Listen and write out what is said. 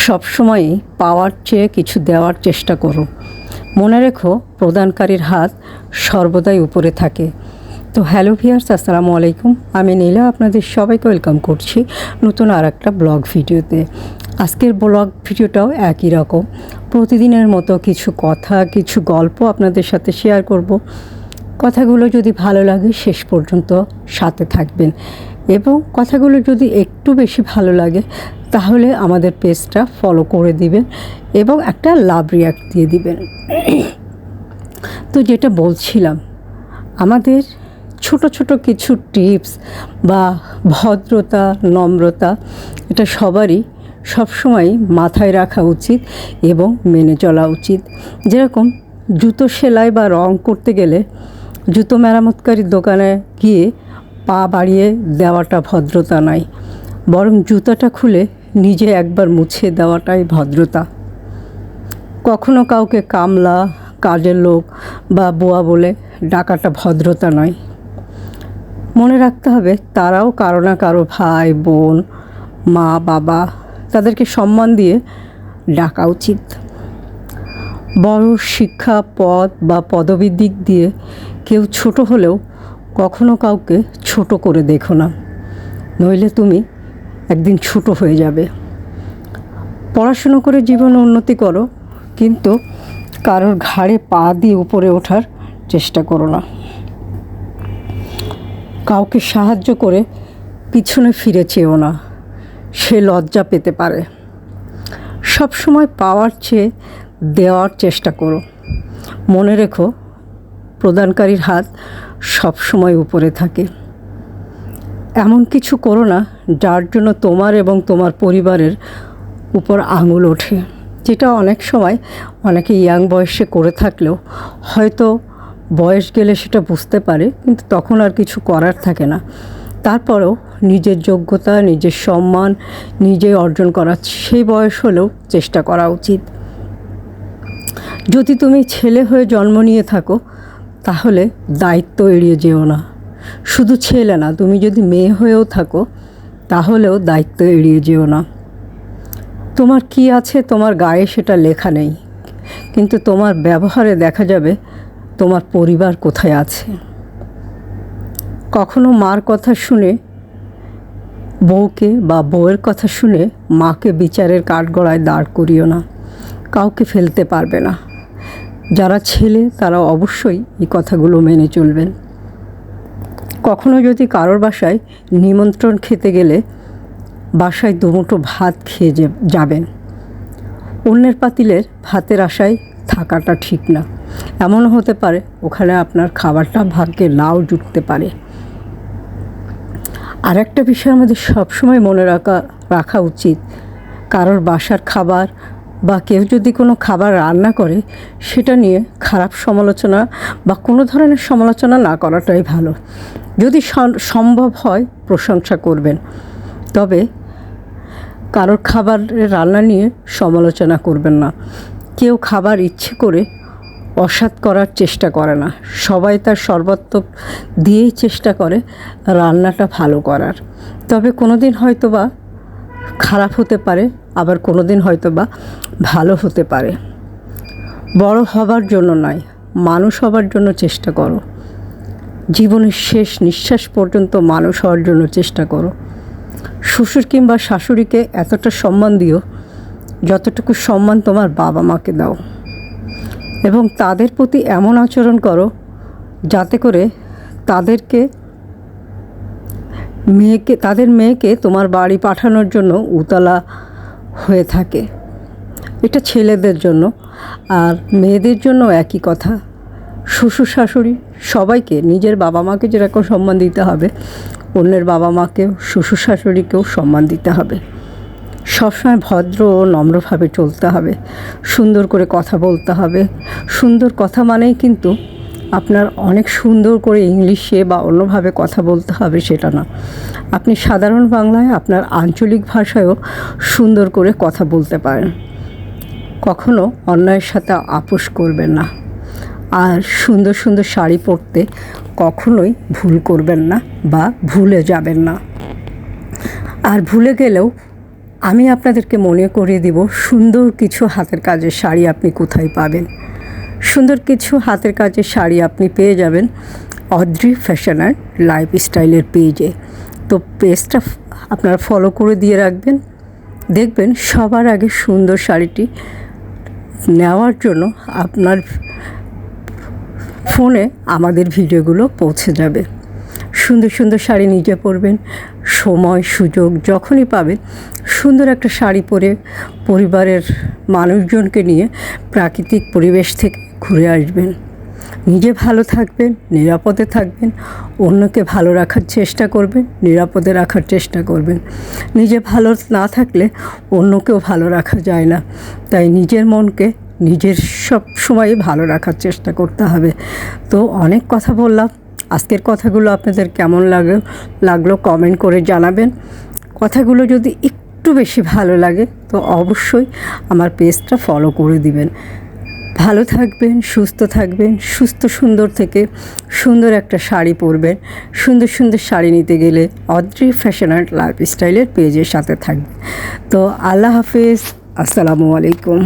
সবসময়ই পাওয়ার চেয়ে কিছু দেওয়ার চেষ্টা করো। মনে রেখো, প্রদানকারীর হাত সর্বদাই উপরে থাকে। তো হ্যালো ভিউয়ার্স, আসসালামু আলাইকুম। আমি নীলা আপনাদের সবাইকে ওয়েলকাম করছি নতুন আর একটা ব্লগ ভিডিওতে। আজকের ব্লগ ভিডিওটাও একই রকম, প্রতিদিনের মতো কিছু কথা, কিছু গল্প আপনাদের সাথে শেয়ার করব। কথাগুলো যদি ভালো লাগে শেষ পর্যন্ত সাথে থাকবেন, এবং কথাগুলো যদি একটু বেশি ভালো লাগে তাহলে আমাদের পেজটা ফলো করে দিবেন এবং একটা লাভ রিয়াক্ট দিয়ে দিবেন। তো যেটা বলছিলাম, আমাদের ছোট ছোট কিছু টিপস বা ভদ্রতা, নম্রতা, এটা সবারই সবসময় মাথায় রাখা উচিত এবং মেনে চলা উচিত। যেরকম জুতো সেলাই বা রং করতে গেলে জুতো মেরামতকারীর দোকানে গিয়ে পা বাড়িয়ে দেওয়াটা ভদ্রতা নয়, বরং জুতাটা খুলে নিজে একবার মুছে দেওয়াটাই ভদ্রতা। কখনো কাউকে কামলা, কাজের লোক বা বুয়া বলে ডাকাটা ভদ্রতা নয়। মনে রাখতে হবে, তারাও কারো না কারো ভাই, বোন, মা, বাবা, তাদেরকে সম্মান দিয়ে ডাকা উচিত। বড় শিক্ষা, পদ বা পদবীর দিক দিয়ে কেউ ছোট হলেও কখনো কাউকে ছোট করে দেখো না, নইলে তুমি একদিন ছোট হয়ে যাবে। পড়াশুনো করে জীবনে উন্নতি করো, কিন্তু কারোর ঘাড়ে পা দিয়ে উপরে ওঠার চেষ্টা করো না। কাউকে সাহায্য করে পিছনে ফিরে চেয়েও না, সে লজ্জা পেতে পারে। সবসময় পাওয়ার চেয়ে দেওয়ার চেষ্টা করো। মনে রেখো, প্রদানকারীর হাত সবসময় উপরে থাকে। এমন কিছু করো না যার জন্য তোমার এবং তোমার পরিবারের উপর আঙুল ওঠে, যেটা অনেক সময় অনেকে ইয়াং বয়সে করে থাকলেও হয়তো বয়স গেলে সেটা বুঝতে পারে, কিন্তু তখন আর কিছু করার থাকে না। তারপরেও নিজের যোগ্যতা, নিজের সম্মান নিজে অর্জন করার সেই বয়স হলেও চেষ্টা করা উচিত। যদি তুমি ছেলে হয়ে জন্ম নিয়ে থাকো তাহলে দায়িত্ব এড়িয়ে যেও না। শুধু ছেলে না, তুমি যদি মেয়ে হয়েও থাকো তাহলেও দায়িত্ব এড়িয়ে যেও না। তোমার কি আছে তোমার গায়ে সেটা লেখা নেই, কিন্তু তোমার ব্যবহারে দেখা যাবে তোমার পরিবার কোথায় আছে। কখনো মার কথা শুনে বউকে বা বউয়ের কথা শুনে মাকে বিচারের কাঠগড়ায় দাঁড় করিও না। কাউকে ফেলতে পারবে না। যারা ছেলে তারা অবশ্যই এই কথাগুলো মেনে চলবেন। কখনো যদি কারোর বাসায় নিমন্ত্রণ খেতে গেলে বাসায় দুমুঠো ভাত খেয়ে যাবেন। অন্যের পাতিলের ভাতের আশায় থাকাটা ঠিক না। এমনও হতে পারে ওখানে আপনার খাবারটা ভাগ্যে নাও জুটতে পারে। আর একটা বিষয় আমাদের সবসময় মনে রাখা উচিত, কারোর বাসার খাবার বা কেউ যদি কোনো খাবার রান্না করে সেটা নিয়ে খারাপ সমালোচনা বা কোনো ধরনের সমালোচনা না করাটাই ভালো। যদি সম্ভব হয় প্রশংসা করবেন, তবে কারোর খাবারের রান্না নিয়ে সমালোচনা করবেন না। কেউ খাবার ইচ্ছে করে অসৎ করার চেষ্টা করে না, সবাই তার সর্বাত্মক দিয়েই চেষ্টা করে রান্নাটা ভালো করার। তবে কোনো দিন হয়তো বা খারাপ হতে পারে, আবার কোনো দিন হয়তো বা ভালো হতে পারে। বড় হবার জন্য নয়, মানুষ হবার জন্য চেষ্টা করো। জীবনের শেষ নিঃশ্বাস পর্যন্ত মানুষ হওয়ার জন্য চেষ্টা করো। শ্বশুর কিংবা শাশুড়িকে এতটা সম্মান দিও যতটুকু সম্মান তোমার বাবা মাকে দাও, এবং তাদের প্রতি এমন আচরণ করো যাতে করে তাদের মেয়েকে তোমার বাড়ি পাঠানোর জন্য উতলা হয়ে থাকে। এটা ছেলেদের জন্য, আর মেয়েদের জন্য একই কথা। শ্বশুর শাশুড়ি সবাইকে, নিজের বাবা মাকে যেরকম সম্মান দিতে হবে, অন্যের বাবা মাকেও, শ্বশুর শাশুড়িকেও সম্মান দিতে হবে। সবসময় ভদ্র ও নম্রভাবে চলতে হবে, সুন্দর করে কথা বলতে হবে। সুন্দর কথা মানেই কিন্তু আপনার অনেক সুন্দর করে ইংলিশে বা অন্যভাবে কথা বলতে হবে সেটা না। আপনি সাধারণ বাংলায়, আপনার আঞ্চলিক ভাষায়ও সুন্দর করে কথা বলতে পারেন। কখনো অন্যায়ের সাথে আপোষ করবেন না। আর সুন্দর সুন্দর শাড়ি পরতে কখনোই ভুল করবেন না বা ভুলে যাবেন না। আর ভুলে গেলেও আমি আপনাদেরকে মনে করিয়ে দিব সুন্দর কিছু হাতের কাজের শাড়ি আপনি কোথায় পাবেন। সুন্দর কিছু হাতের কাজের শাড়ি আপনি পেয়ে যাবেন অদ্রি ফ্যাশন অ্যান্ড লাইফস্টাইলের পেজে। তো পেজটা আপনারা ফলো করে দিয়ে রাখবেন, দেখবেন সবার আগে সুন্দর শাড়িটি নেওয়ার জন্য আপনার ফোনে আমাদের ভিডিওগুলো পৌঁছে যাবে। সুন্দর সুন্দর শাড়ি নিজে পরবেন, সময় সুযোগ যখনই পাবেন সুন্দর একটা শাড়ি পরে পরিবারের মানুষজনকে নিয়ে প্রাকৃতিক পরিবেশ থেকে ঘুরে আসবেন। নিজে ভালো থাকবেন, নিরাপদে থাকবেন, অন্যকে ভালো রাখার চেষ্টা করবেন, নিরাপদে রাখার চেষ্টা করবেন। নিজে ভালো না থাকলে অন্যকেও ভালো রাখা যায় না, তাই নিজের মনকে নিজের সব সময় ভালো রাখার চেষ্টা করতে হবে। তো অনেক কথা বললাম, আজকের কথাগুলো আপনাদের কেমন লাগলো কমেন্ট করে জানাবেন। কথাগুলো যদি একটু বেশি ভালো লাগে তো অবশ্যই আমার পেজটা ফলো করে দিবেন। ভালো থাকবেন, সুস্থ থাকবেন, সুন্দর থেকে সুন্দর একটা শাড়ি পরবেন। সুন্দর সুন্দর শাড়ি নিতে গেলে অদ্রি ফ্যাশন অ্যান্ড লাইফস্টাইলের পেজের সাথে থাকবেন। তো আল্লাহ হাফেজ, আসসালামু আলাইকুম।